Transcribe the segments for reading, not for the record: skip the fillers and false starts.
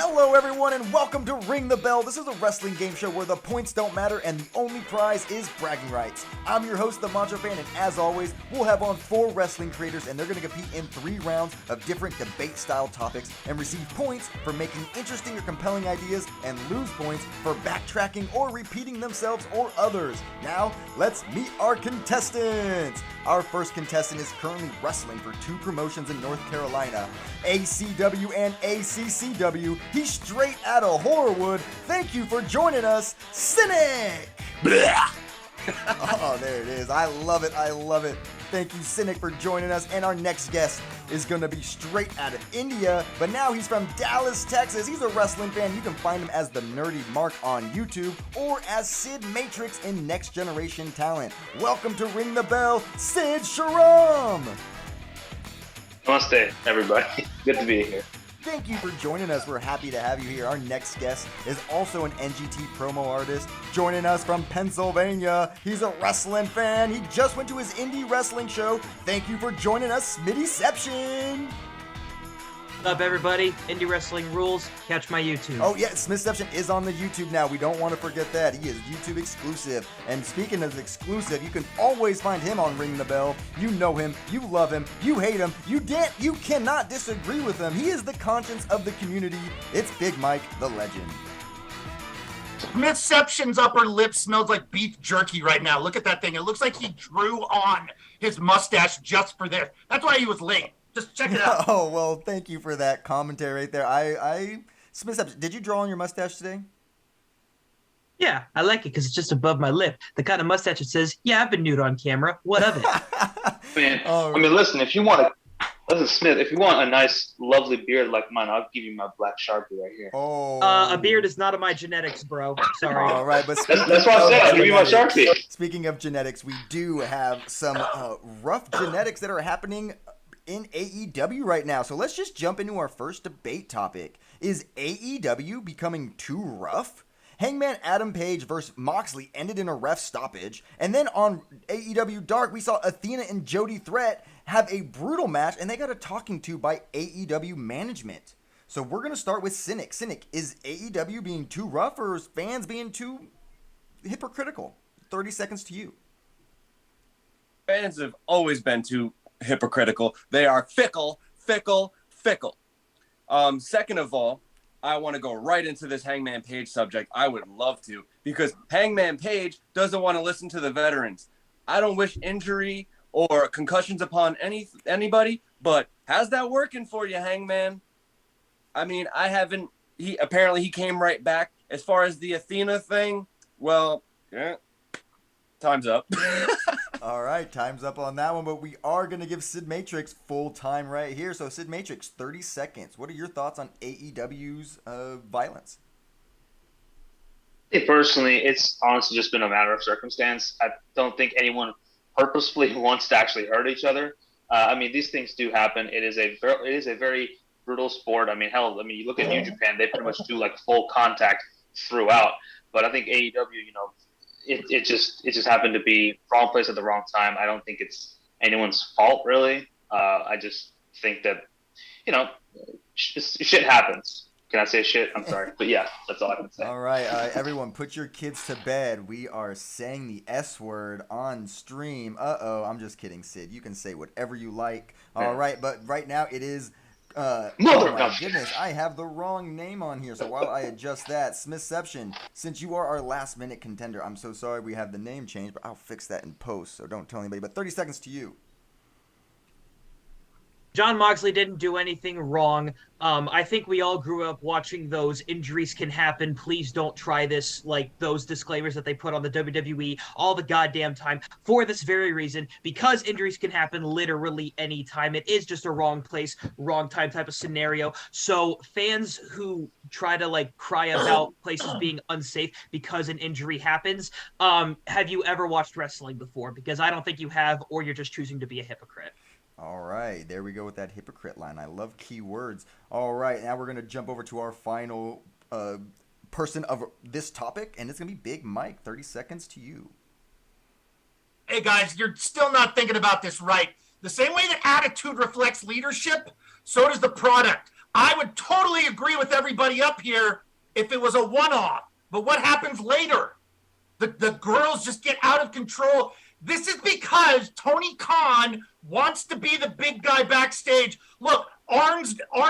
Hello everyone and welcome to Ring the Bell. This is a wrestling game show where the points don't matter and the only prize is bragging rights. I'm your host, the Macho Fan, and as always, we'll have on 4 wrestling creators and they're going to compete in 3 rounds of different debate-style topics and receive points for making interesting or compelling ideas and lose points for backtracking or repeating themselves or others. Now, let's meet our contestants. Our first contestant is currently wrestling for 2 promotions in North Carolina, ACW and ACCW. He's straight out of Horrorwood. Thank you for joining us, Cynic! Oh, there it is. I love it. I love it. Thank you, Cynic, for joining us. And our next guest is going to be straight out of India, but now he's from Dallas, Texas. He's a wrestling fan. You can find him as the Nerdy Mark on YouTube or as Sid Matrix in Next Generation Talent. Welcome to Ring the Bell, Sid Sharam! Namaste, everybody. Good to be here. Thank you for joining us. We're happy to have you here. Our next guest is also an NGT promo artist, joining us from Pennsylvania. He's a wrestling fan. He just went to his indie wrestling show. Thank you for joining us, Smittyception. What's up, everybody? Indie Wrestling rules. Catch my YouTube. Oh, yeah, Smithception is on the YouTube now. We don't want to forget that. He is YouTube exclusive. And speaking of exclusive, you can always find him on Ring the Bell. You know him. You love him. You hate him. You cannot disagree with him. He is the conscience of the community. It's Big Mike, the legend. Smithception's upper lip smells like beef jerky right now. Look at that thing. It looks like he drew on his mustache just for this. That's why he was late. Just check it out. Oh, well, thank you for that commentary right there. Smith, did you draw on your mustache today? Yeah, I like it because it's just above my lip. The kind of mustache that says, yeah, I've been nude on camera. What of it? Listen, if you want Smith, if you want a nice, lovely beard like mine, I'll give you my black Sharpie right here. Oh. A beard is not of my genetics, bro. Sorry. All right, but that's what I said. I'll give you my Sharpie. Speaking of genetics, we do have some rough genetics that are happening in AEW right now. So let's just jump into our first debate topic. Is AEW becoming too rough? Hangman Adam Page versus Moxley ended in a ref stoppage. And then on AEW Dark, we saw Athena and Jody Threat have a brutal match, and they got a talking to by AEW management. So we're going to start with Cynic. Cynic, is AEW being too rough, or is fans being too hypocritical? 30 seconds to you. Fans have always been too hypocritical. They are fickle. Second of all, I want to go right into this Hangman Page subject. I would love to, because Hangman Page doesn't want to listen to the veterans. I don't wish injury or concussions upon anybody, but how's that working for you, Hangman? I mean, he came right back. As far as the Athena thing, well, yeah, time's up. All right, time's up on that one, but we are going to give Sid Matrix full time right here. So, Sid Matrix, 30 seconds. What are your thoughts on AEW's violence? Personally, it's honestly just been a matter of circumstance. I don't think anyone purposefully wants to actually hurt each other. These things do happen. It is a very brutal sport. You look at New Japan, they pretty much do like full contact throughout. But I think AEW, it just happened to be wrong place at the wrong time. I don't think it's anyone's fault, really. I just think that, shit happens. Can I say shit? I'm sorry. But yeah, that's all I can say. All right, everyone, put your kids to bed. We are saying the S word on stream. Uh-oh, I'm just kidding, Sid. You can say whatever you like. All right, but right now it is... oh my goodness, I have the wrong name on here. So while I adjust that, Smithception, since you are our last minute contender, I'm so sorry we have the name changed, but I'll fix that in post, so don't tell anybody. But 30 seconds to you. John Moxley didn't do anything wrong. I think we all grew up watching those injuries can happen, please don't try this, like those disclaimers that they put on the WWE all the goddamn time for this very reason, because injuries can happen literally anytime. It is just a wrong place, wrong time type of scenario. So fans who try to cry about places being unsafe because an injury happens, have you ever watched wrestling before? Because I don't think you have, or you're just choosing to be a hypocrite. All right, there we go with that hypocrite line. I love key words. All right, now we're going to jump over to our final person of this topic, and it's going to be Big Mike. 30 seconds to you. Hey, guys, you're still not thinking about this right. The same way that attitude reflects leadership, so does the product. I would totally agree with everybody up here if it was a one-off. But what happens later? The girls just get out of control. This is because Tony Khan wants to be the big guy backstage. Look, Arn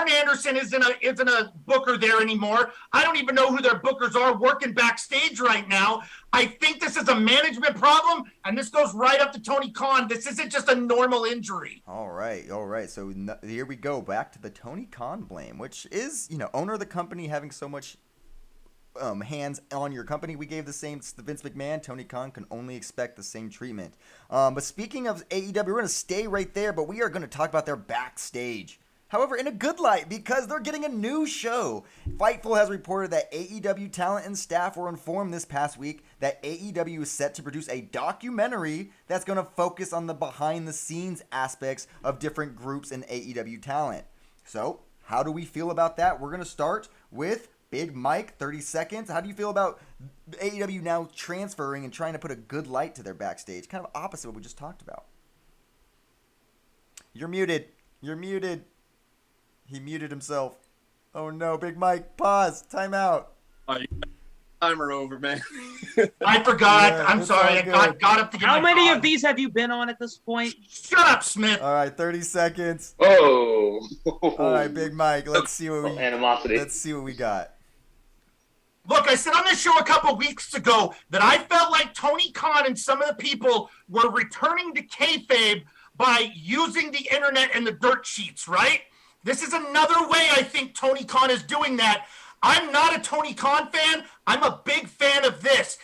Anderson isn't a booker there anymore. I don't even know who their bookers are working backstage right now. I think this is a management problem, and this goes right up to Tony Khan. This isn't just a normal injury. All right. So here we go, back to the Tony Khan blame, which is, owner of the company having so much hands on your company. We gave the same to Vince McMahon. Tony Khan can only expect the same treatment. But speaking of AEW, we're going to stay right there, but we are going to talk about their backstage. However, in a good light, because they're getting a new show. Fightful has reported that AEW talent and staff were informed this past week that AEW is set to produce a documentary that's going to focus on the behind-the-scenes aspects of different groups and AEW talent. So, how do we feel about that? We're going to start with Big Mike, 30 seconds. How do you feel about AEW now transferring and trying to put a good light to their backstage? Kind of opposite of what we just talked about. You're muted. He muted himself. Oh no, Big Mike, pause, time out. Timer over, man. I forgot. Yeah, I'm sorry. I got up to get How my many pause. of these have you been on at this point? Shut up, Smith. All right, 30 seconds. Oh. All right, Big Mike, let's see what we got. Look, I said on this show a couple weeks ago that I felt like Tony Khan and some of the people were returning to kayfabe by using the internet and the dirt sheets, right? This is another way I think Tony Khan is doing that. I'm not a Tony Khan fan. I'm a big fan of this.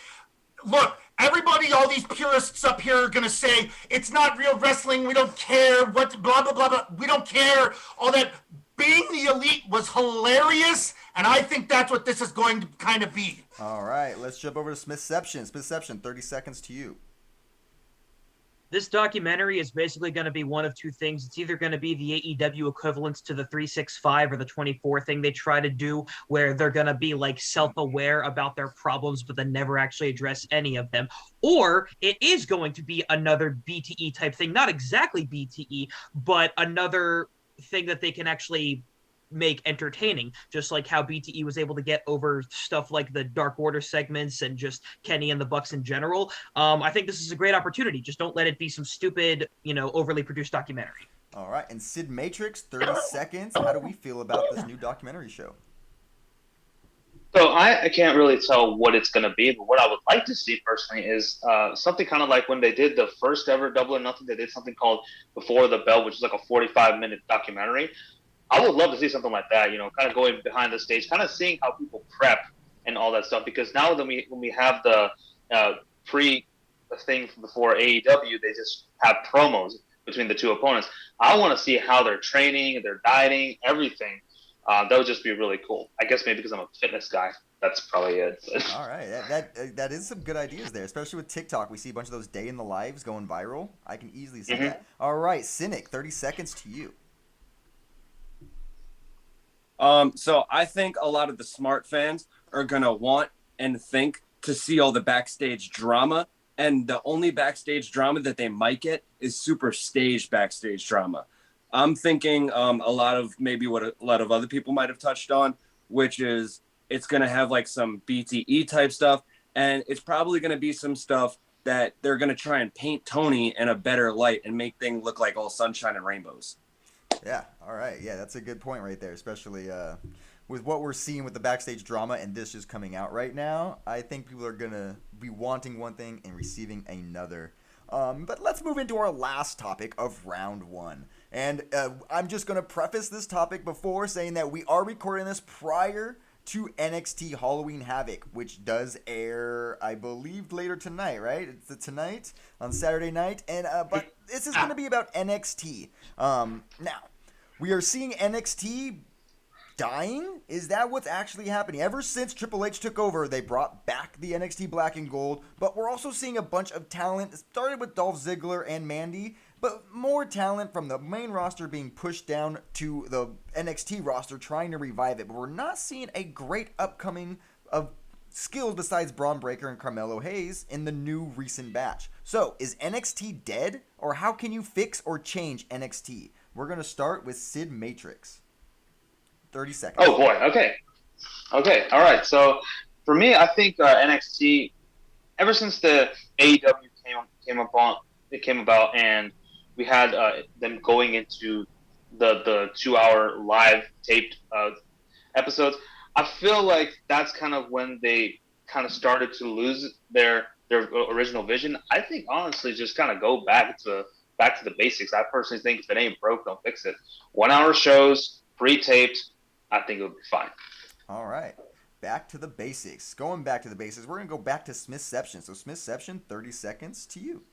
Look, everybody, all these purists up here are going to say, it's not real wrestling. We don't care. What, blah, blah, blah, blah. We don't care. All that. Being the elite was hilarious, and I think that's what this is going to kind of be. All right, let's jump over to Smithception. Smithception, 30 seconds to you. This documentary is basically going to be one of two things. It's either going to be the AEW equivalents to the 365 or the 24 thing they try to do, where they're going to be like self-aware about their problems, but then never actually address any of them. Or it is going to be another BTE type thing, not exactly BTE, but another thing that they can actually make entertaining, just like how BTE was able to get over stuff like the Dark Order segments and just Kenny and the Bucks in general. I think this is a great opportunity. Just don't let it be some stupid, overly produced documentary. All right, and Sid Matrix, 30 seconds. How do we feel about this new documentary show? So I can't really tell what it's going to be, but what I would like to see personally is something kind of like when they did the first ever Double or Nothing. They did something called Before the Bell, which is like a 45-minute documentary. I would love to see something like that, kind of going behind the stage, kind of seeing how people prep and all that stuff. Because now when we have the thing before AEW, they just have promos between the two opponents. I want to see how they're training, their dieting, everything. That would just be really cool. I guess maybe because I'm a fitness guy. That's probably it. All right, that is some good ideas there, especially with TikTok. We see a bunch of those day in the lives going viral. I can easily see that. All right, Cynic, 30 seconds to you. So I think a lot of the smart fans are going to want and think to see all the backstage drama. And the only backstage drama that they might get is super staged backstage drama. I'm thinking a lot of maybe what a lot of other people might have touched on, which is it's going to have like some BTE type stuff. And it's probably going to be some stuff that they're going to try and paint Tony in a better light and make things look like all sunshine and rainbows. Yeah, all right. Yeah, that's a good point right there, especially with what we're seeing with the backstage drama and this just coming out right now. I think people are going to be wanting one thing and receiving another. But let's move into our last topic of round one. And I'm just going to preface this topic before saying that we are recording this prior to NXT Halloween Havoc, which does air, I believe, later tonight, right? It's tonight on Saturday night, and but this is going to be about NXT. Now, we are seeing NXT dying. Is that what's actually happening? Ever since Triple H took over, they brought back the NXT Black and Gold, but we're also seeing a bunch of talent. It started with Dolph Ziggler and Mandy, but more talent from the main roster being pushed down to the NXT roster trying to revive it. But we're not seeing a great upcoming of skills besides Braun Breaker and Carmelo Hayes in the new recent batch. So, is NXT dead? Or how can you fix or change NXT? We're going to start with Sid Matrix. 30 seconds. Oh boy. Okay. All right. So for me, I think NXT, ever since the AEW came about, and we had them going into the 2-hour live taped episodes, I feel like that's kind of when they kind of started to lose their original vision. I think honestly, just kind of go back to the basics. I personally think if it ain't broke, don't fix it. 1-hour shows, pre-taped, I think it would be fine. All right. Back to the basics. Going back to the basics, we're going to go back to Smithception. So Smithception, 30 seconds to you.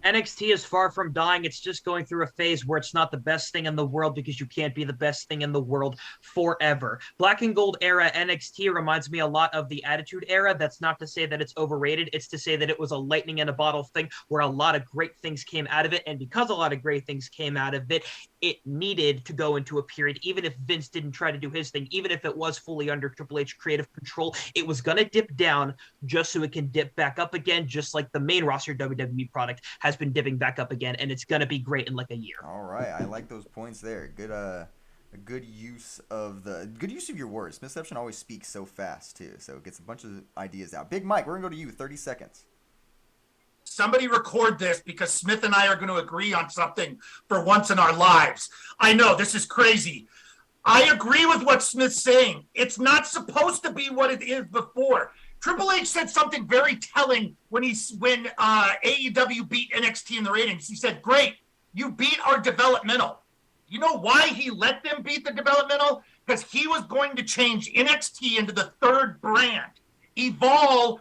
NXT is far from dying. It's just going through a phase where it's not the best thing in the world because you can't be the best thing in the world forever. Black and Gold era NXT reminds me a lot of the Attitude era. That's not to say that it's overrated. It's to say that it was a lightning in a bottle thing where a lot of great things came out of it. And because a lot of great things came out of it, it needed to go into a period, even if Vince didn't try to do his thing, even if it was fully under Triple H creative control, it was going to dip down just so it can dip back up again, just like the main roster WWE product has been dipping back up again, and it's going to be great in like a year. All right. I like those points there. Good a good use of your words. Smithception always speaks so fast too, so it gets a bunch of ideas out. Big Mike, we're going to go to you. 30 seconds. Somebody record this because Smith and I are going to agree on something for once in our lives. I know, this is crazy. I agree with what Smith's saying. It's not supposed to be what it is before. Triple H said something very telling when AEW beat NXT in the ratings. He said, great, you beat our developmental. You know why he let them beat the developmental? Because he was going to change NXT into the third brand. Evolve,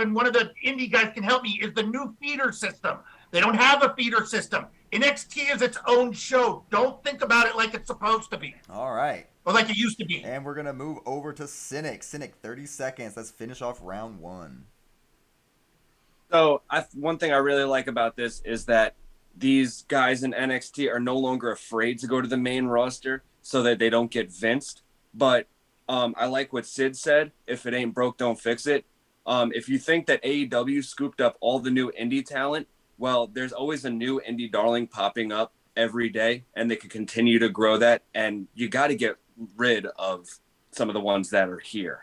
and one of the indie guys can help me, is the new feeder system. They don't have a feeder system. NXT is its own show. Don't think about it like it's supposed to be. All right. Or like it used to be. And we're going to move over to Cynic. Cynic, 30 seconds. Let's finish off round one. So one thing I really like about this is that these guys in NXT are no longer afraid to go to the main roster so that they don't get vinced. But I like what Sid said. If it ain't broke, don't fix it. If you think that AEW scooped up all the new indie talent, well, there's always a new indie darling popping up every day, and they can continue to grow that. And you got to get rid of some of the ones that are here.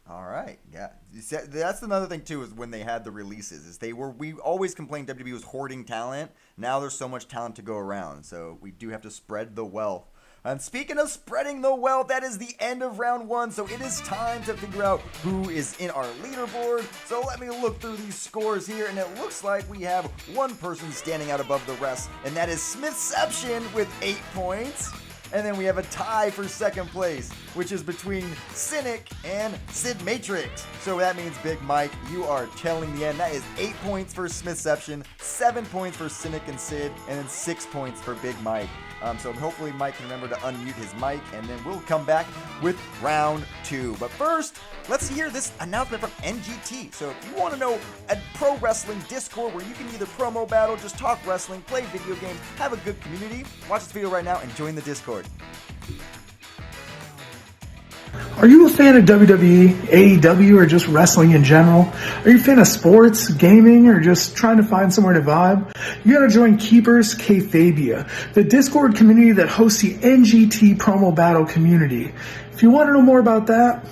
All right, yeah. That's another thing too, is when they had the releases, is we always complained WWE was hoarding talent. Now there's so much talent to go around, so we do have to spread the wealth. And speaking of spreading the wealth, that is the end of round one, so it is time to figure out who is in our leaderboard. So let me look through these scores here, and it looks like we have one person standing out above the rest, and that is Smithception with 8 points. And then we have a tie for second place, which is between Cynic and Sid Matrix. So that means, Big Mike, you are telling the end. That is 8 points for Smithception, 7 points for Cynic and Sid, and then 6 points for Big Mike. So hopefully Mike can remember to unmute his mic, and then we'll come back with round two. But first, let's hear this announcement from NGT. So if you want to know a pro wrestling Discord where you can either promo battle, just talk wrestling, play video games, have a good community, watch this video right now and join the Discord. Are you a fan of WWE, AEW, or just wrestling in general? Are you a fan of sports, gaming, or just trying to find somewhere to vibe? You gotta join Keepers Kayfabia, the Discord community that hosts the NGT promo battle community. If you want to know more about that,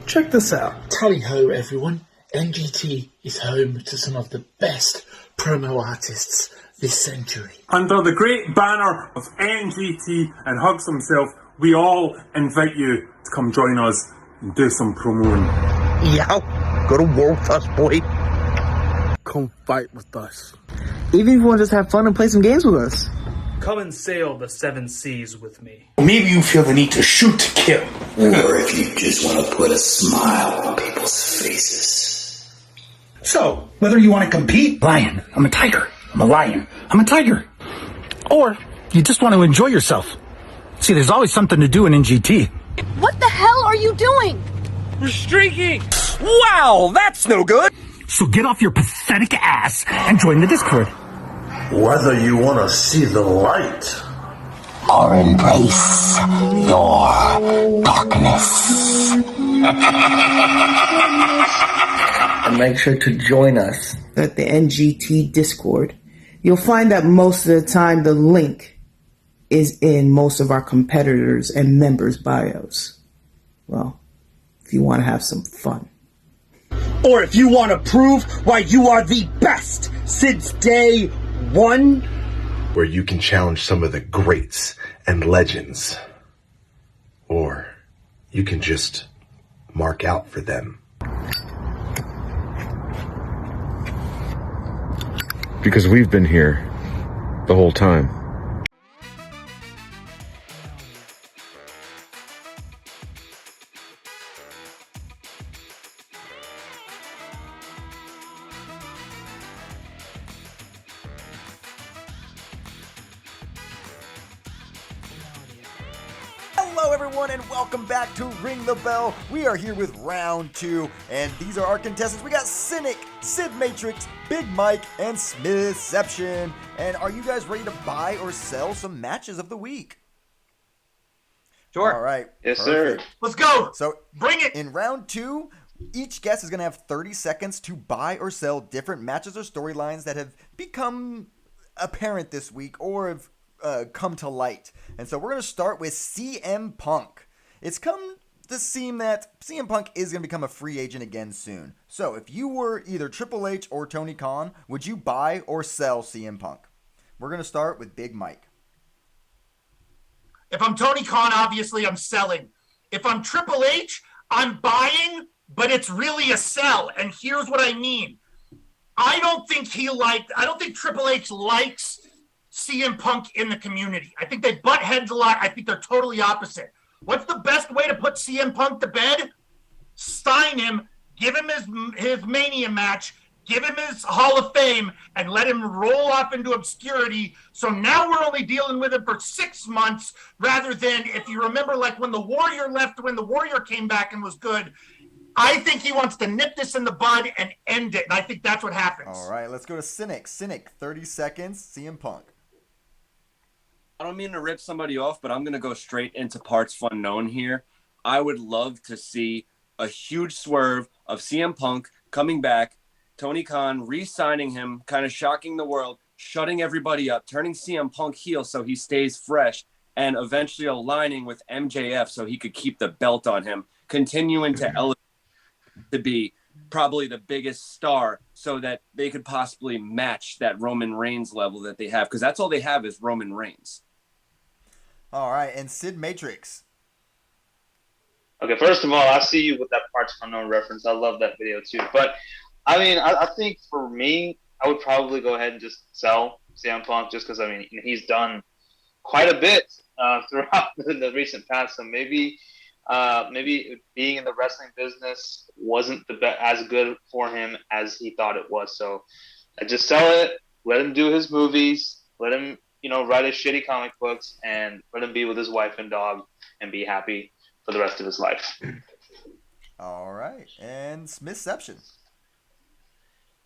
check this out. Tally ho, everyone. NGT is home to some of the best promo artists this century. Under the great banner of NGT and Hugs himself, we all invite you to come join us and do some promoing. Yeah, go to war with us, boy. Come fight with us. Even if you want to just have fun and play some games with us. Come and sail the 7 seas with me. Maybe you feel the need to shoot to kill. Or if you just want to put a smile on people's faces. So, whether you want to compete, lion, I'm a tiger. I'm a lion, I'm a tiger. Or you just want to enjoy yourself. See, there's always something to do in NGT. What the hell are you doing? We're streaking! Wow, that's no good! So get off your pathetic ass and join the Discord. Whether you want to see the light or embrace your darkness. And make sure to join us at the NGT Discord. You'll find that most of the time the link is in most of our competitors and members' bios. Well, if you want to have some fun. Or if you want to prove why you are the best since day one. Where you can challenge some of the greats and legends. Or you can just mark out for them. Because we've been here the whole time. Hello everyone and welcome back to Ring the Bell. We are here with round 2 and these are our contestants. We got Cynic, Sid Matrix, Big Mike, and Smithception. And are you guys ready to buy or sell some matches of the week? Sure. All right. Yes, perfect. sir. Let's go. So bring it. In round 2, each guest is going to have 30 seconds to buy or sell different matches or storylines that have become apparent this week or have come to light. And so we're going to start with CM Punk. It's come to seem that CM Punk is going to become a free agent again soon. So if you were either Triple H or Tony Khan, would you buy or sell CM Punk? We're going to start with Big Mike. If I'm Tony Khan, obviously I'm selling. If I'm Triple H, I'm buying, but it's really a sell. And here's what I mean. I don't think Triple H likes CM Punk in the community. I think they butt heads a lot. I think they're totally opposite. What's the best way to put CM Punk to bed? Sign him, give him his Mania match, give him his Hall of Fame, and let him roll off into obscurity. So now we're only dealing with him for 6 months rather than, if you remember, like when the Warrior left, when the Warrior came back and was good. I think he wants to nip this in the bud and end it. And I think that's what happens. All right, let's go to Cynic. Cynic, 30 seconds, CM Punk. I don't mean to rip somebody off, but I'm going to go straight into parts unknown here. I would love to see a huge swerve of CM Punk coming back, Tony Khan re-signing him, kind of shocking the world, shutting everybody up, turning CM Punk heel so he stays fresh, and eventually aligning with MJF so he could keep the belt on him, continuing to elevate to be probably the biggest star so that they could possibly match that Roman Reigns level that they have, because that's all they have is Roman Reigns. All right, and Sid Matrix. Okay, first of all, I see you with that Parts Unknown reference. I love that video too. But I mean, I think for me, I would probably go ahead and just sell CM Punk just because, I mean, he's done quite a bit throughout the recent past. So maybe being in the wrestling business wasn't as good for him as he thought it was. So I just sell it, let him do his movies, let him, write his shitty comic books, and let him be with his wife and dog and be happy for the rest of his life. All right, and Smithception.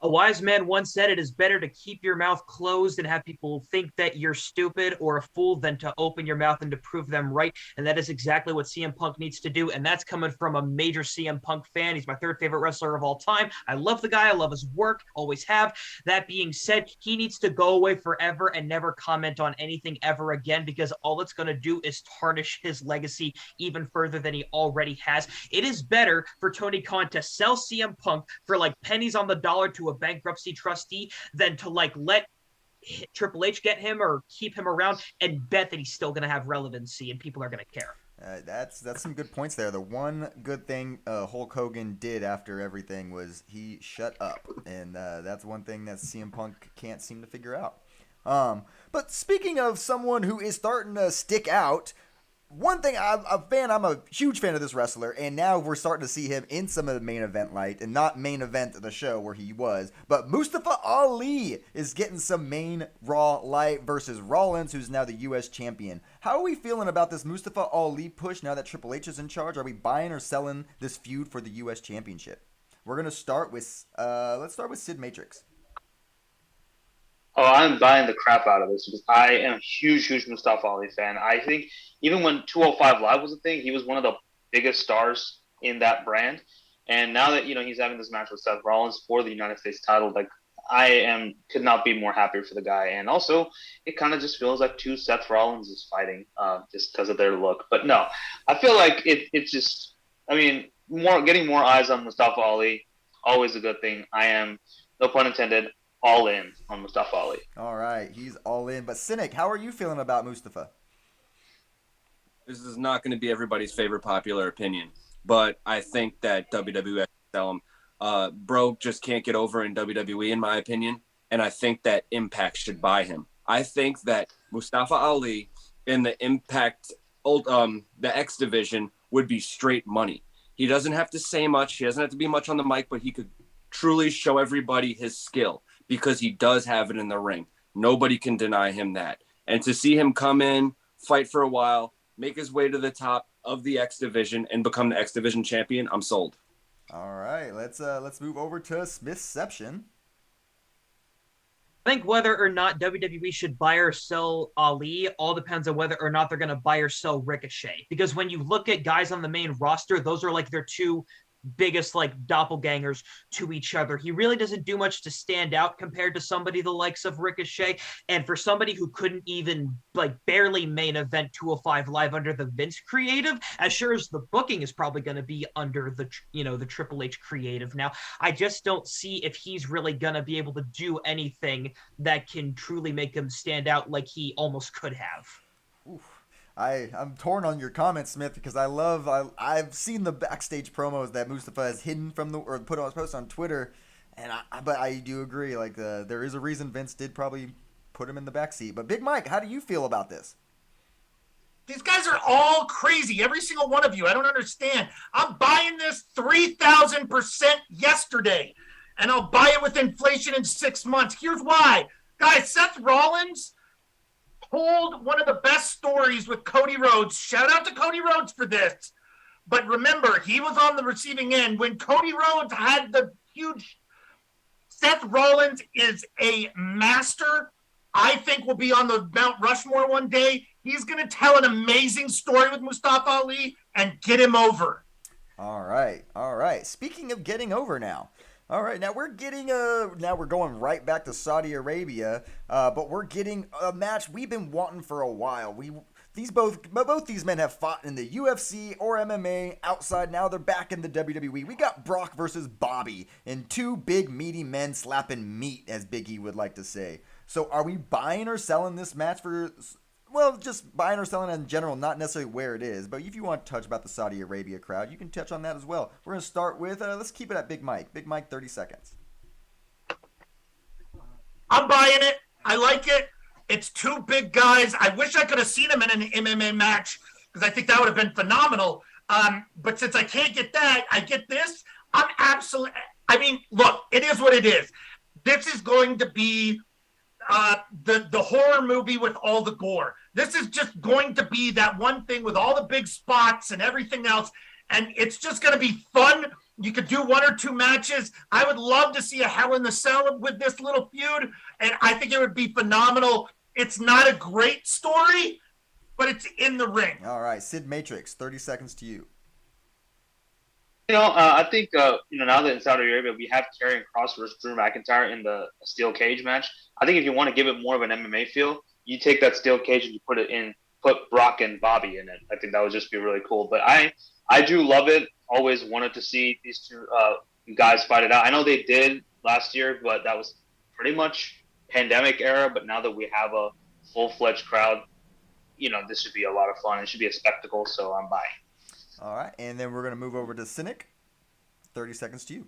A wise man once said it is better to keep your mouth closed and have people think that you're stupid or a fool than to open your mouth and to prove them right. And that is exactly what CM Punk needs to do. And that's coming from a major CM Punk fan. He's my third favorite wrestler of all time. I love the guy. I love his work. Always have. That being said, he needs to go away forever and never comment on anything ever again, because all it's going to do is tarnish his legacy even further than he already has. It is better for Tony Khan to sell CM Punk for like pennies on the dollar to a bankruptcy trustee than to like let Triple H get him or keep him around and bet that he's still going to have relevancy and people are going to care. That's some good points there. The one good thing Hulk Hogan did after everything was he shut up, and that's one thing that CM Punk can't seem to figure out. But speaking of someone who is starting to stick out, one thing, I'm a huge fan of this wrestler, and now we're starting to see him in some of the main event light, and not main event of the show where he was, but Mustafa Ali is getting some main Raw light versus Rollins, who's now the U.S. champion. How are we feeling about this Mustafa Ali push now that Triple H is in charge? Are we buying or selling this feud for the U.S. championship? We're going to start with, let's start with Sid Matrix. Oh, I'm buying the crap out of this because I am a huge Mustafa Ali fan. I think even when 205 Live was a thing, he was one of the biggest stars in that brand. And now that, he's having this match with Seth Rollins for the United States title, like, could not be more happy for the guy. And also, it kind of just feels like two Seth Rollins is fighting just because of their look. But no, I feel like it's just, I mean, getting more eyes on Mustafa Ali, always a good thing. I am, no pun intended, all in on Mustafa Ali. All right, he's all in. But Cynic, how are you feeling about Mustafa? This is not going to be everybody's favorite popular opinion, but I think that WWE has to tell him, bro just can't get over in WWE, in my opinion, and I think that Impact should buy him. I think that Mustafa Ali in the Impact, the X division, would be straight money. He doesn't have to say much. He doesn't have to be much on the mic, but he could truly show everybody his skill because he does have it in the ring. Nobody can deny him that. And to see him come in, fight for a while, make his way to the top of the X division and become the X division champion, I'm sold. All right, let's move over to Smithception. I think whether or not WWE should buy or sell Ali all depends on whether or not they're going to buy or sell Ricochet. Because when you look at guys on the main roster, those are like their two biggest like doppelgangers to each other. He really doesn't do much to stand out compared to somebody the likes of Ricochet. And for somebody who couldn't even like barely main event 205 Live under the Vince creative, as sure as the booking is probably going to be under the, you know, the Triple H creative now, I just don't see if he's really going to be able to do anything that can truly make him stand out like he almost could have. Oof. I'm torn on your comments, Smith, because I've seen the backstage promos that Mustafa has hidden from or put on his post on Twitter, but I do agree, like there is a reason Vince did probably put him in the backseat. But Big Mike, how do you feel about this? These guys are all crazy, every single one of you. I don't understand. I'm buying this 3,000% yesterday, and I'll buy it with inflation in 6 months. Here's why. Guys, Seth Rollins told one of the best stories with Cody Rhodes. Shout out to Cody Rhodes for this. But remember, he was on the receiving end when Cody Rhodes had the huge... Seth Rollins is a master. I think will be on the Mount Rushmore one day. He's going to tell an amazing story with Mustafa Ali and get him over. All right. Speaking of getting over now. All right, now we're going right back to Saudi Arabia, but we're getting a match we've been wanting for a while. Both these men have fought in the UFC or MMA outside. Now they're back in the WWE. We got Brock versus Bobby, and two big meaty men slapping meat, as Big E would like to say. So are we buying or selling this match for? Well, just buying or selling in general, not necessarily where it is. But if you want to touch about the Saudi Arabia crowd, you can touch on that as well. We're going to start with, let's keep it at Big Mike. Big Mike, 30 seconds. I'm buying it. I like it. It's two big guys. I wish I could have seen them in an MMA match because I think that would have been phenomenal. But since I can't get that, I get this. Look, it is what it is. This is going to be the horror movie with all the gore. This is just going to be that one thing with all the big spots and everything else, and it's just going to be fun. You could do one or two matches. I would love to see a Hell in the Cell with this little feud, and I think it would be phenomenal. It's not a great story, but it's in the ring. All right, Sid Matrix, 30 seconds to you. I think, now that in Saudi Arabia we have Karrion Kross versus Drew McIntyre in the steel cage match, I think if you want to give it more of an MMA feel, you take that steel cage and you put Brock and Bobby in it. I think that would just be really cool. But I do love it. Always wanted to see these two guys fight it out. I know they did last year, but that was pretty much pandemic era. But now that we have a full-fledged crowd, this should be a lot of fun. It should be a spectacle, so I'm buying. All right, and then we're going to move over to Cynic. 30 seconds to you.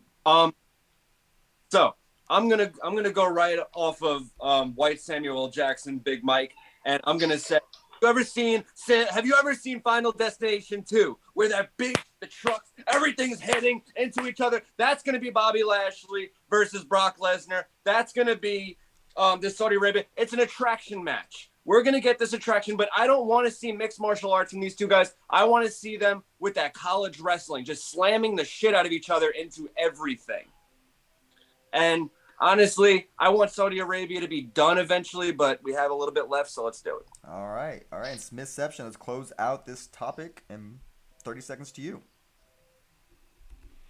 So I'm gonna go right off of White Samuel Jackson, Big Mike, and I'm gonna say, have you ever seen Final Destination 2, where the trucks, everything's heading into each other? That's gonna be Bobby Lashley versus Brock Lesnar. That's gonna be this Saudi Arabia. It's an attraction match. We're going to get this attraction, but I don't want to see mixed martial arts in these two guys. I want to see them with that college wrestling, just slamming the shit out of each other into everything. And honestly, I want Saudi Arabia to be done eventually, but we have a little bit left, so let's do it. All right. And Smithception, let's close out this topic in 30 seconds to you.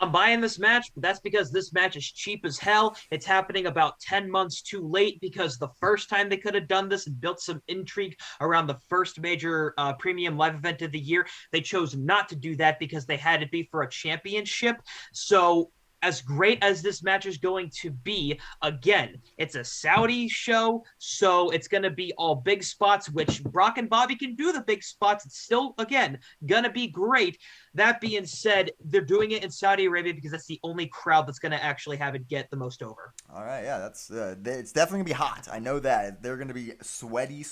I'm buying this match, but that's because this match is cheap as hell. It's happening about 10 months too late because the first time they could have done this and built some intrigue around the first major premium live event of the year, they chose not to do that because they had to be for a championship. So as great as this match is going to be, again, it's a Saudi show, so it's going to be all big spots, which Brock and Bobby can do the big spots. It's still, again, going to be great. That being said, they're doing it in Saudi Arabia because that's the only crowd that's going to actually have it get the most over. All right, yeah, that's it's definitely going to be hot. I know that. They're going to be sweaty.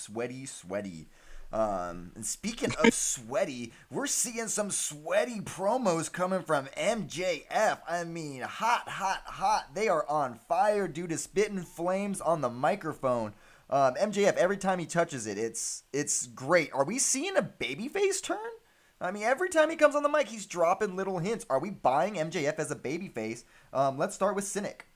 And speaking of sweaty, we're seeing some sweaty promos coming from MJF. I mean, hot. They are on fire due to spitting flames on the microphone. MJF, every time he touches it, it's great. Are we seeing a babyface turn? I mean, every time he comes on the mic, he's dropping little hints. Are we buying MJF as a babyface? Let's start with Cynic.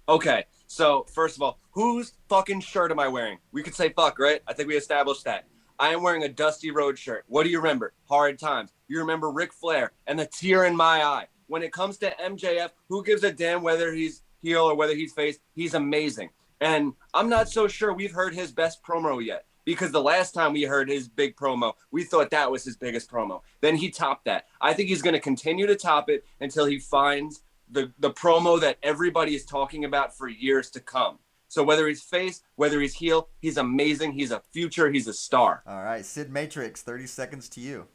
Okay, so first of all, whose fucking shirt am I wearing? We could say fuck, right? I think we established that. I am wearing a Dusty Rhodes shirt. What do you remember? Hard times. You remember Ric Flair and the tear in my eye. When it comes to MJF, who gives a damn whether he's heel or whether he's face? He's amazing. And I'm not so sure we've heard his best promo yet, because the last time we heard his big promo, we thought that was his biggest promo. Then he topped that. I think he's going to continue to top it until he finds the promo that everybody is talking about for years to come. So whether he's face, whether he's heel, he's amazing. He's a future. He's a star. All right, Sid Matrix, 30 seconds to you.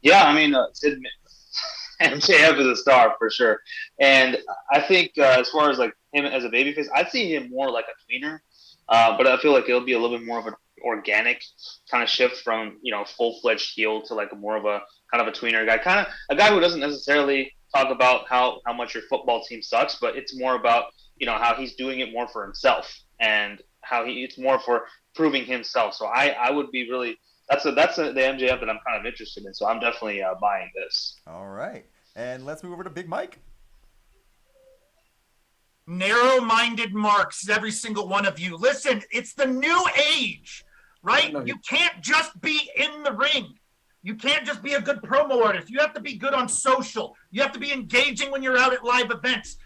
Yeah, I mean, MJF is a star for sure. And I think as far as like him as a babyface, I see him more like a tweener. But I feel like it'll be a little bit more of an organic kind of shift from, full-fledged heel to like more of a kind of a tweener guy. Kind of a guy who doesn't necessarily talk about how much your football team sucks, but it's more about, how he's doing it more for himself and how it's more for proving himself. So I would be really, that's the MJF that I'm kind of interested in. So I'm definitely buying this. All right. And let's move over to Big Mike. Narrow-minded marks, every single one of you. Listen, it's the new age, right? You can't just be in the ring. You can't just be a good promo artist. You have to be good on social. You have to be engaging when you're out at live events.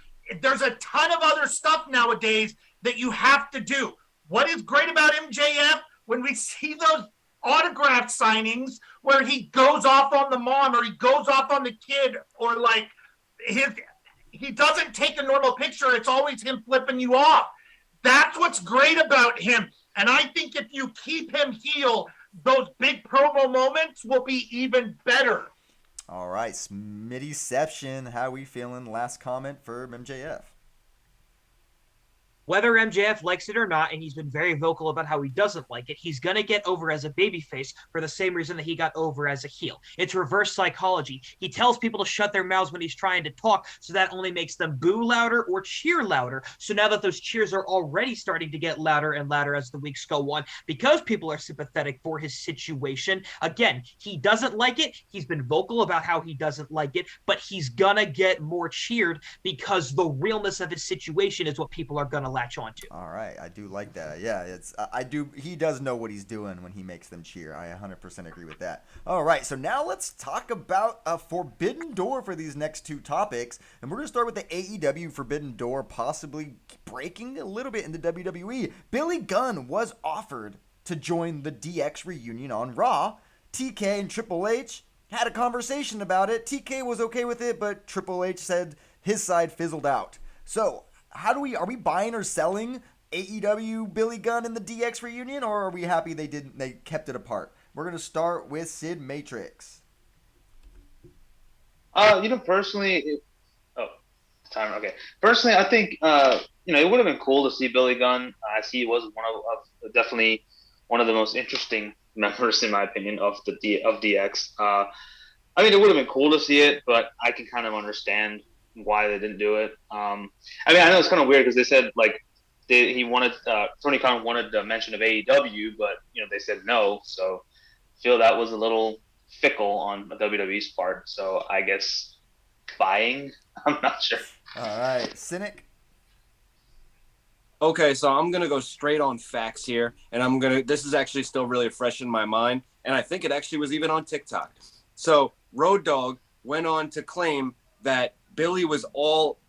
There's a ton of other stuff nowadays that you have to do. What is great about MJF, when we see those autograph signings where he goes off on the mom or he goes off on the kid, or like he doesn't take a normal picture. It's always him flipping you off. That's what's great about him. And I think if you keep him heel, those big promo moments will be even better. All right, Smittyception, how we feeling? Last comment for MJF. Whether MJF likes it or not, and he's been very vocal about how he doesn't like it, he's going to get over as a babyface for the same reason that he got over as a heel. It's reverse psychology. He tells people to shut their mouths when he's trying to talk, so that only makes them boo louder or cheer louder. So now that those cheers are already starting to get louder and louder as the weeks go on, because people are sympathetic for his situation, again, he doesn't like it. He's been vocal about how he doesn't like it, but he's going to get more cheered because the realness of his situation is what people are going to latch on to. All right, I do like that. Yeah, he does know what he's doing when he makes them cheer. I 100% agree with that. All right, so now let's talk about a forbidden door for these next two topics, and we're going to start with the AEW forbidden door possibly breaking a little bit in the WWE. Billy Gunn was offered to join the DX reunion on Raw. TK and Triple H had a conversation about it. TK was okay with it, but Triple H said his side fizzled out. So are we buying or selling AEW Billy Gunn in the DX reunion, or are we happy they kept it apart? We're going to start with Sid Matrix. Personally, Personally, I think, it would have been cool to see Billy Gunn. I see he was definitely one of the most interesting members, in my opinion, of DX. It would have been cool to see it, but I can kind of understand why they didn't do it. I know it's kind of weird because they said Tony Khan wanted a mention of AEW, but they said no. So I feel that was a little fickle on WWE's part. So I guess buying. I'm not sure. All right, Cynic. Okay, so I'm gonna go straight on facts here, and this is actually still really fresh in my mind, and I think it actually was even on TikTok. So Road Dogg went on to claim that Billy was all,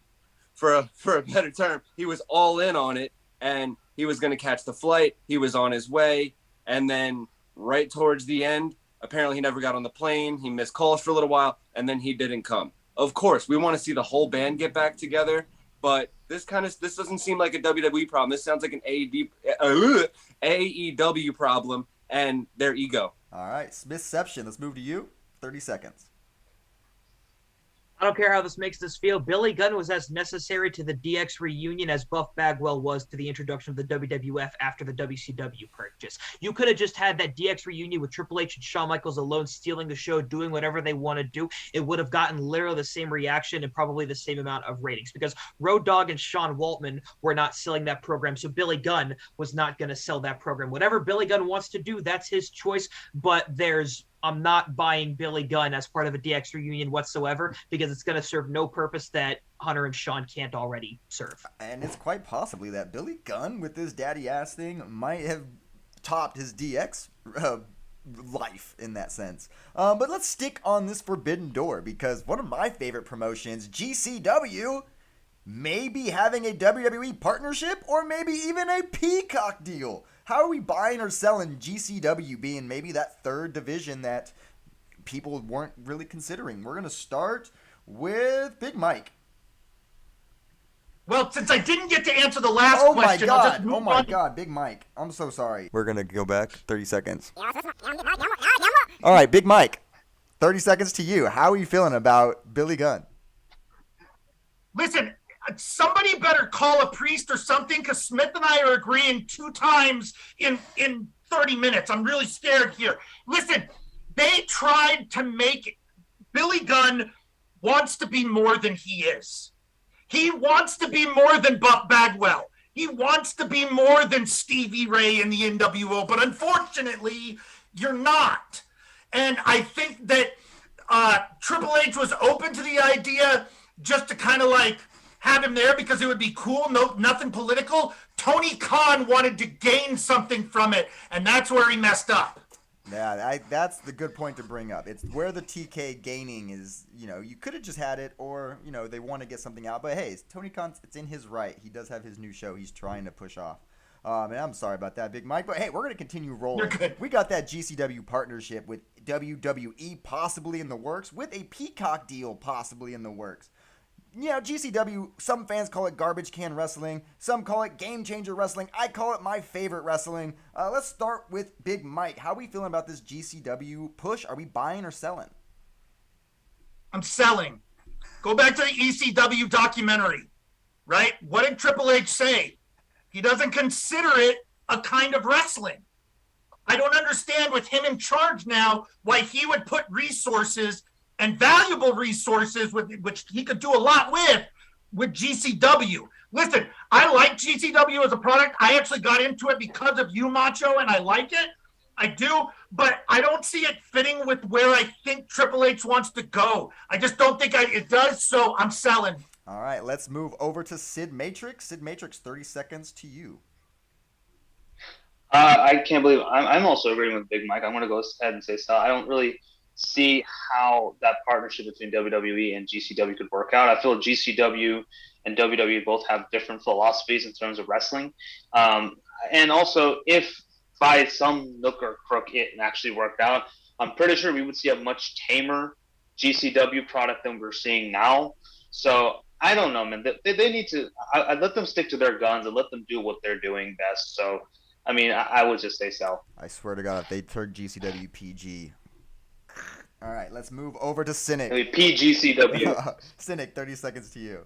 for a better term, he was all in on it, and he was going to catch the flight. He was on his way. And then right towards the end, apparently he never got on the plane. He missed calls for a little while, and then he didn't come. Of course, we want to see the whole band get back together, but this doesn't seem like a WWE problem. This sounds like an AEW problem and their ego. All right, Smithception, let's move to you. 30 seconds. I don't care how this makes us feel. Billy Gunn was as necessary to the DX reunion as Buff Bagwell was to the introduction of the WWF after the WCW purchase. You could have just had that DX reunion with Triple H and Shawn Michaels alone stealing the show, doing whatever they want to do. It would have gotten literally the same reaction and probably the same amount of ratings because Road Dogg and Sean Waltman were not selling that program, so Billy Gunn was not going to sell that program. Whatever Billy Gunn wants to do, that's his choice, but I'm not buying Billy Gunn as part of a DX reunion whatsoever because it's going to serve no purpose that Hunter and Sean can't already serve. And it's quite possibly that Billy Gunn with this daddy ass thing might have topped his DX life in that sense. But let's stick on this forbidden door because one of my favorite promotions, GCW, may be having a WWE partnership or maybe even a Peacock deal. How are we buying or selling GCW being maybe that third division that people weren't really considering? We're going to start with Big Mike. Well, since I didn't get to answer the last question, I'll just move on. Oh my God, Big Mike. I'm so sorry. We're going to go back 30 seconds. All right, Big Mike, 30 seconds to you. How are you feeling about Billy Gunn? Listen, somebody better call a priest or something because Smith and I are agreeing 2 times in 30 minutes. I'm really scared here. Listen, they tried to make Billy Gunn wants to be more than he is. He wants to be more than Buff Bagwell. He wants to be more than Stevie Ray in the NWO, but unfortunately, you're not. And I think that Triple H was open to the idea just to kind of like have him there because it would be cool, nothing political. Tony Khan wanted to gain something from it, and that's where he messed up. Yeah, that's the good point to bring up. It's where the TK gaining is, you could have just had it or, they want to get something out. But, hey, Tony Khan, it's in his right. He does have his new show he's trying to push off. And I'm sorry about that, Big Mike. But, hey, we're going to continue rolling. You're good. We got that GCW partnership with WWE possibly in the works, with a Peacock deal possibly in the works. GCW, some fans call it garbage can wrestling. Some call it game changer wrestling. I call it my favorite wrestling. Let's start with Big Mike. How are we feeling about this GCW push? Are we buying or selling? I'm selling. Go back to the ECW documentary, right? What did Triple H say? He doesn't consider it a kind of wrestling. I don't understand with him in charge now why he would put resources and valuable resources with which he could do a lot with GCW. Listen, I like GCW as a product. I actually got into it because of you, Macho, and I like it. I do, but I don't see it fitting with where I think Triple H wants to go. I just don't think it does, so I'm selling. All right, let's move over to Sid Matrix. Sid Matrix, 30 seconds to you. I can't believe I'm also agreeing with Big Mike. I'm going to go ahead and say so. I don't really see how that partnership between WWE and GCW could work out. I feel GCW and WWE both have different philosophies in terms of wrestling. And also, if by some nook or crook it actually worked out, I'm pretty sure we would see a much tamer GCW product than we're seeing now. So I don't know, man. They need to I let them stick to their guns and let them do what they're doing best. So, I mean, I would just say so. I swear to God, if they turned GCW PG. All right, let's move over to Cynic. PGCW. Cynic, 30 seconds to you.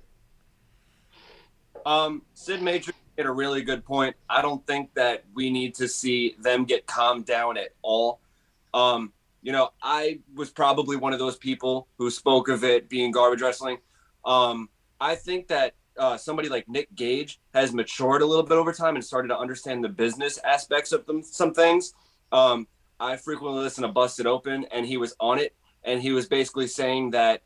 Sid Matrix made a really good point. I don't think that we need to see them get calmed down at all. I was probably one of those people who spoke of it being garbage wrestling. I think that somebody like Nick Gage has matured a little bit over time and started to understand the business aspects of some things. I frequently listen to Busted Open, and he was on it, and he was basically saying that,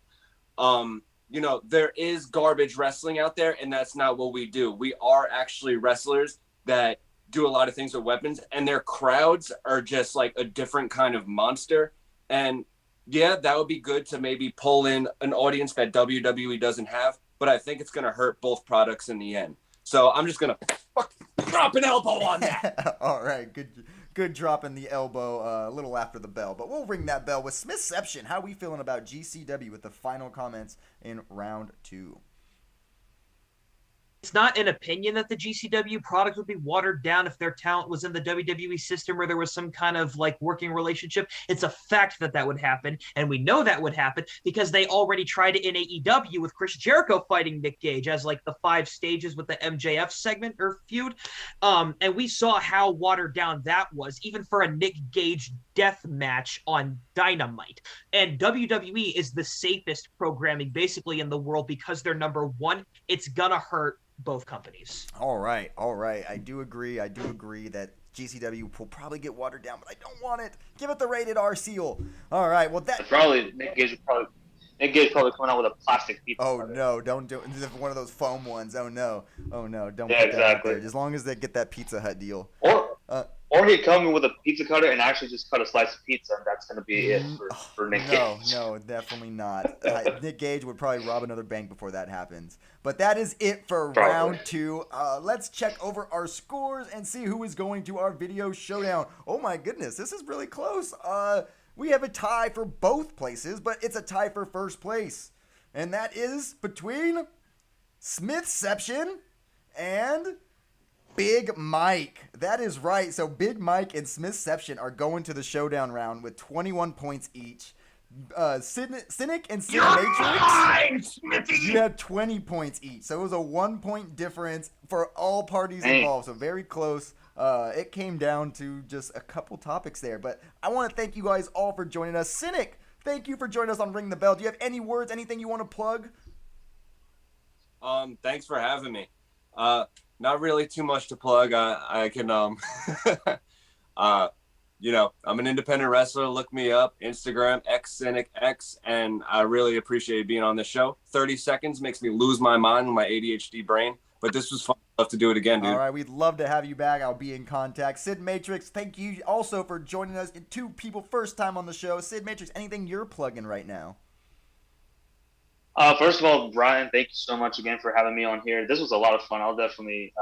there is garbage wrestling out there, and that's not what we do. We are actually wrestlers that do a lot of things with weapons, and their crowds are just like a different kind of monster. And yeah, that would be good to maybe pull in an audience that WWE doesn't have, but I think it's going to hurt both products in the end. So I'm just going to drop an elbow on that. All right, good dropping the elbow a little after the bell, but we'll ring that bell with Smithception. How are we feeling about GCW with the final comments in round 2? It's not an opinion that the GCW product would be watered down if their talent was in the WWE system or there was some kind of like working relationship. It's a fact that would happen, and we know that would happen because they already tried it in AEW with Chris Jericho fighting Nick Gage as like the 5 stages with the MJF segment or feud, and we saw how watered down that was, even for a Nick Gage death match on Dynamite. And WWE is the safest programming basically in the world because they're number 1. It's gonna hurt both companies. All right. I do agree that GCW will probably get watered down, but I don't want it. Give it the rated R seal. All right, well that probably Nick Gage probably coming out with a plastic pizza. Oh no, don't do it. One of those foam ones. Oh no, don't yeah, put that out exactly. there. As long as they get that Pizza Hut deal. Or he'd come in with a pizza cutter and actually just cut a slice of pizza, and that's going to be it for Nick Gage. No, definitely not. Nick Gage would probably rob another bank before that happens. But that is it for round 2. Let's check over our scores and see who is going to our video showdown. Oh my goodness, this is really close. We have a tie for both places, but it's a tie for first place. And that is between Smithception and Big Mike. That is right. So Big Mike and Smithception are going to the showdown round with 21 points each. Cynic and Sid Matrix, you had 20 points each. So it was a 1-point difference for all parties involved. So very close. It came down to just a couple topics there. But I want to thank you guys all for joining us. Cynic, thank you for joining us on Ring the Bell. Do you have any words, anything you want to plug? Thanks for having me. Not really too much to plug. I can, I'm an independent wrestler. Look me up, Instagram, xCynicX, and I really appreciate being on this show. 30 seconds makes me lose my mind with my ADHD brain, but this was fun. I'd love to do it again, dude. All right, we'd love to have you back. I'll be in contact. Sid Matrix, thank you also for joining us. 2 people first time on the show. Sid Matrix, anything you're plugging right now? First of all, Brian, thank you so much again for having me on here. This was a lot of fun. I'll definitely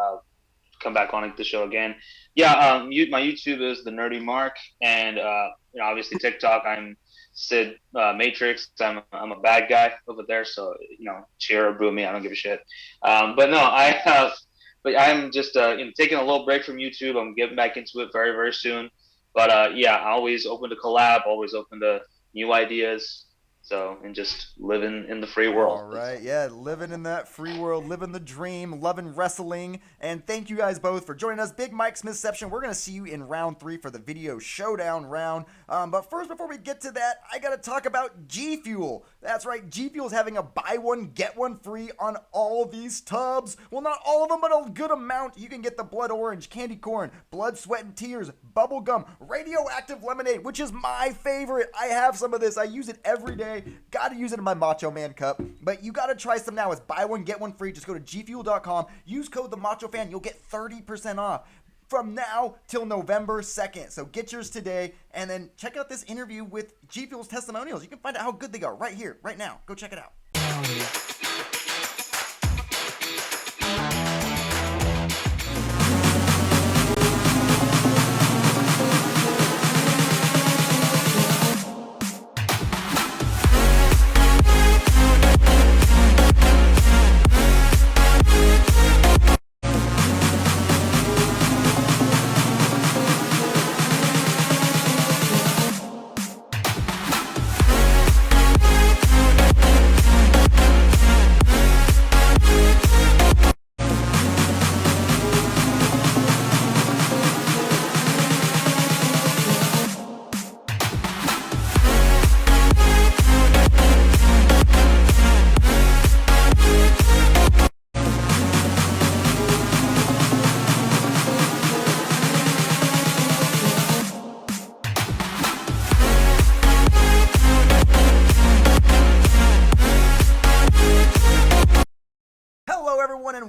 come back on the show again. Yeah, my YouTube is The Nerdy Mark, and obviously TikTok, I'm Sid Matrix. I'm a bad guy over there, so cheer or boo me, I don't give a shit. But no, I'm just taking a little break from YouTube. I'm getting back into it very, very soon. But always open to collab, always open to new ideas. So, and just living in the free world. All right, yeah, living in that free world, living the dream, loving wrestling. And thank you guys both for joining us. Big Mike Smithception, we're going to see you in round 3 for the video showdown round. But first, before we get to that, I got to talk about G Fuel. That's right, G Fuel is having a buy one, get one free on all these tubs. Well, not all of them, but a good amount. You can get the blood orange, candy corn, blood, sweat, and tears, bubble gum, radioactive lemonade, which is my favorite. I have some of this. I use it every day. Got to use it in my Macho Man cup, but you got to try some now. It's buy one, get one free. Just go to gfuel.com. Use code TheMachoFan. You'll get 30% off from now till November 2nd. So get yours today, and then check out this interview with G Fuel's testimonials. You can find out how good they are right here, right now. Go check it out.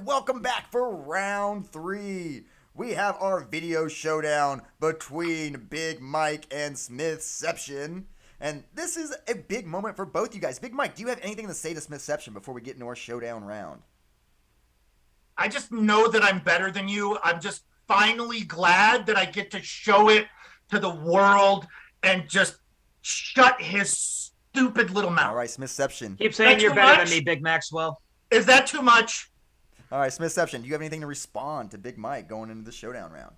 Welcome back for round 3. We have our video showdown between Big Mike and Smithception. And this is a big moment for both you guys. Big Mike, do you have anything to say to Smithception before we get into our showdown round? I just know that I'm better than you. I'm just finally glad that I get to show it to the world and just shut his stupid little mouth. All right, Smithception. Keep saying you're better than me, Big Maxwell. Is that too much? All right, Smithception, do you have anything to respond to Big Mike going into the showdown round?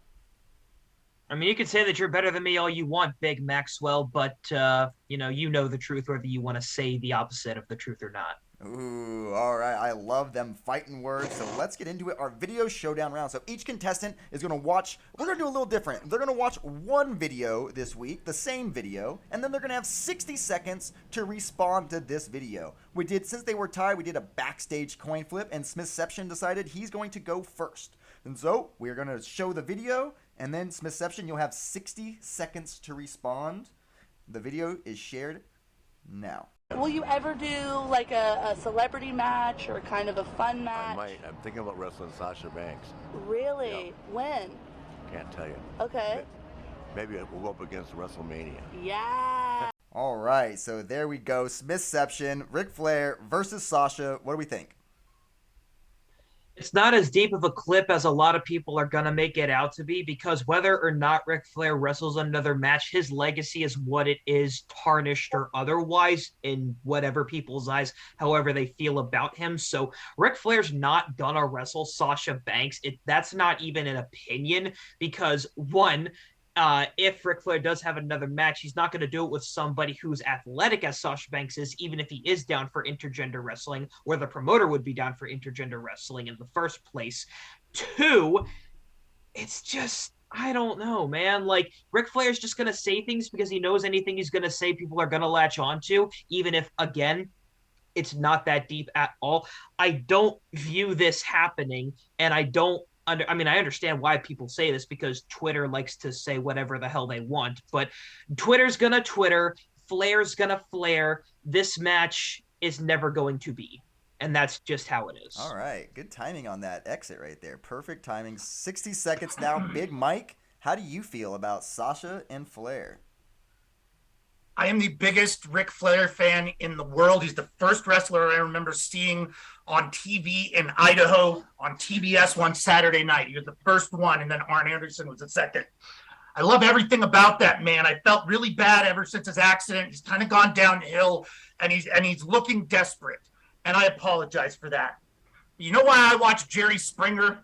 I mean, you can say that you're better than me all you want, Big Maxwell, but, you know the truth, whether you want to say the opposite of the truth or not. Ooh, all right. I love them fighting words. So let's get into it. Our video showdown round. So each contestant is going to watch. We're going to do a little different. They're going to watch one video this week, the same video, and then they're going to have 60 seconds to respond to this video. Since they were tied, we did a backstage coin flip, and Smithception decided he's going to go first. And so we're going to show the video, and then Smithception, you'll have 60 seconds to respond. The video is shared now. Will you ever do like a celebrity match or kind of a fun match? I might. I'm thinking about wrestling Sasha Banks. Really? Yep. When? Can't tell you. Okay. Maybe we'll go up against WrestleMania. Yeah. All right, so there we go. Smithception, Ric Flair versus Sasha. What do we think? It's not as deep of a clip as a lot of people are going to make it out to be, because whether or not Ric Flair wrestles another match, his legacy is what it is, tarnished or otherwise, in whatever people's eyes, however they feel about him. So Ric Flair's not going to wrestle Sasha Banks. That's not even an opinion, because one, if Ric Flair does have another match, he's not going to do it with somebody who's athletic as Sasha Banks is, even if he is down for intergender wrestling, or the promoter would be down for intergender wrestling in the first place. Two, it's just, I don't know, man. Like, Ric Flair's just going to say things because he knows anything he's going to say, people are going to latch onto, even if, again, it's not that deep at all. I don't view this happening, and I understand why people say this, because Twitter likes to say whatever the hell they want, but Twitter's gonna Twitter, Flair's gonna Flair. This match is never going to be, and that's just how it is. All right, good timing on that exit right there. Perfect timing. 60 seconds now. Big Mike, how do you feel about Sasha and Flair? I am the biggest Ric Flair fan in the world. He's the first wrestler I remember seeing on TV in Idaho on TBS one Saturday night. He was the first one, and then Arn Anderson was the second. I love everything about that man. I felt really bad ever since his accident. He's kind of gone downhill, and he's looking desperate, and I apologize for that. You know why I watched Jerry Springer?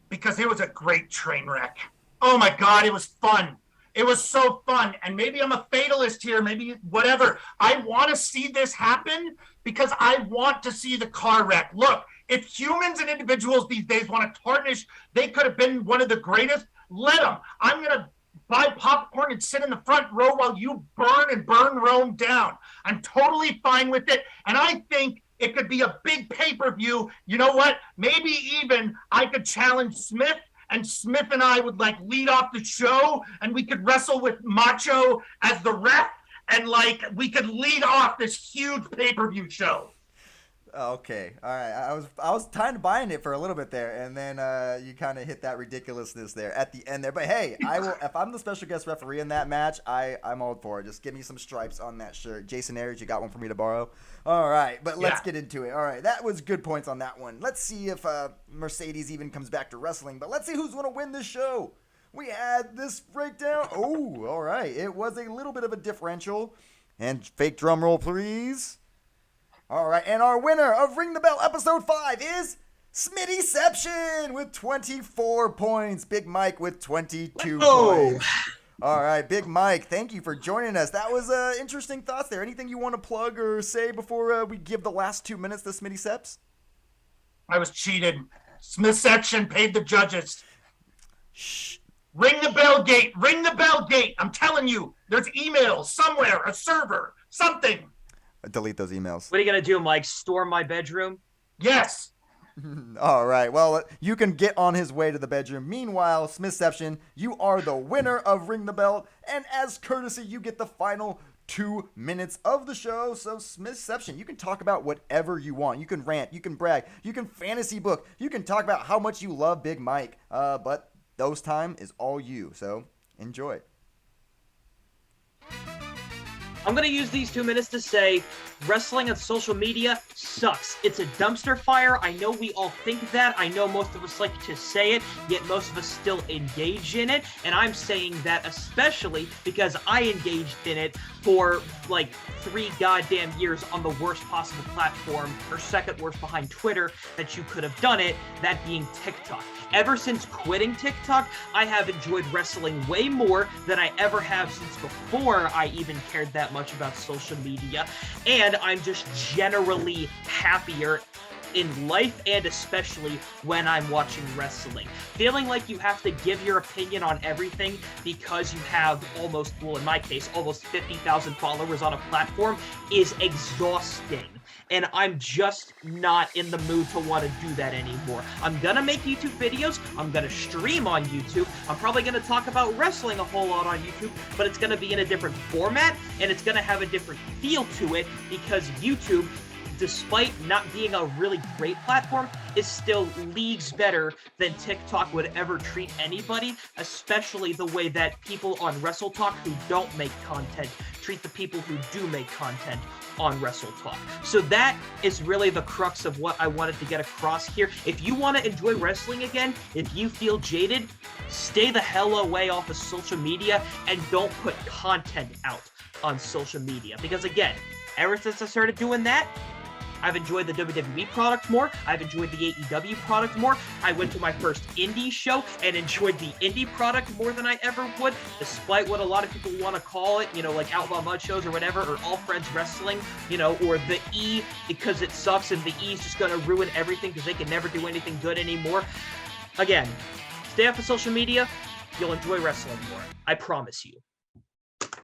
Because it was a great train wreck. Oh my God, it was fun. It was so fun. And maybe I'm a fatalist here, maybe whatever. I want to see this happen because I want to see the car wreck. Look, if humans and individuals these days want to tarnish, they could have been one of the greatest. Let them. I'm going to buy popcorn and sit in the front row while you burn Rome down. I'm totally fine with it. And I think it could be a big pay-per-view. You know what? Maybe even I could challenge Smith, and Smith and I would like lead off the show, and we could wrestle with Macho as the ref, and like we could lead off this huge pay-per-view show. Okay, all right. I was kind of buying it for a little bit there, and then you kind of hit that ridiculousness there at the end there. But hey, I will. If I'm the special guest referee in that match, I'm all for it. Just give me some stripes on that shirt. Jason Ayers, you got one for me to borrow? All right, but let's get into it. All right, that was good points on that one. Let's see if Mercedes even comes back to wrestling. But let's see who's going to win this show. We had this breakdown. Oh, all right. It was a little bit of a differential. And fake drum roll, please. All right, and our winner of Ring the Bell episode 5 is Smittyception with 24 points. Big Mike with 22 points. All right, Big Mike, thank you for joining us. That was interesting thoughts there. Anything you want to plug or say before we give the last 2 minutes to Smittyceps? I was cheated. Smithception paid the judges. Shh. Ring the bell gate. Ring the bell gate. I'm telling you, there's emails somewhere, a server, something. Delete those emails. What are you going to do, Mike? Storm my bedroom? Yes. All right. Well, you can get on his way to the bedroom. Meanwhile, Smithception, you are the winner of Ring the Bell. And as courtesy, you get the final 2 minutes of the show. So, Smithception, you can talk about whatever you want. You can rant. You can brag. You can fantasy book. You can talk about how much you love Big Mike. But those time is all you. So, enjoy. I'm going to use these 2 minutes to say wrestling on social media sucks. It's a dumpster fire. I know we all think that. I know most of us like to say it, yet most of us still engage in it. And I'm saying that especially because I engaged in it for like 3 goddamn years on the worst possible platform, or second worst behind Twitter that you could have done it, that being TikTok. Ever since quitting TikTok, I have enjoyed wrestling way more than I ever have since before I even cared that much about social media. And I'm just generally happier in life, and especially when I'm watching wrestling. Feeling like you have to give your opinion on everything because you have almost, well in my case, almost 50,000 followers on a platform is exhausting. And I'm just not in the mood to want to do that anymore. I'm gonna make YouTube videos, I'm gonna stream on YouTube, I'm probably gonna talk about wrestling a whole lot on YouTube, but it's gonna be in a different format, and it's gonna have a different feel to it, because YouTube, despite not being a really great platform, is still leagues better than TikTok would ever treat anybody, especially the way that people on Wrestle Talk who don't make content treat the people who do make content on Wrestle Talk. So that is really the crux of what I wanted to get across here. If you want to enjoy wrestling again, if you feel jaded, stay the hell away off of social media and don't put content out on social media. Because again, ever since I started doing that, I've enjoyed the WWE product more. I've enjoyed the AEW product more. I went to my first indie show and enjoyed the indie product more than I ever would, despite what a lot of people want to call it, you know, like Outlaw Mud shows or whatever, or All Friends Wrestling, you know, or the E because it sucks and the E is just going to ruin everything because they can never do anything good anymore. Again, stay off of social media. You'll enjoy wrestling more. I promise you.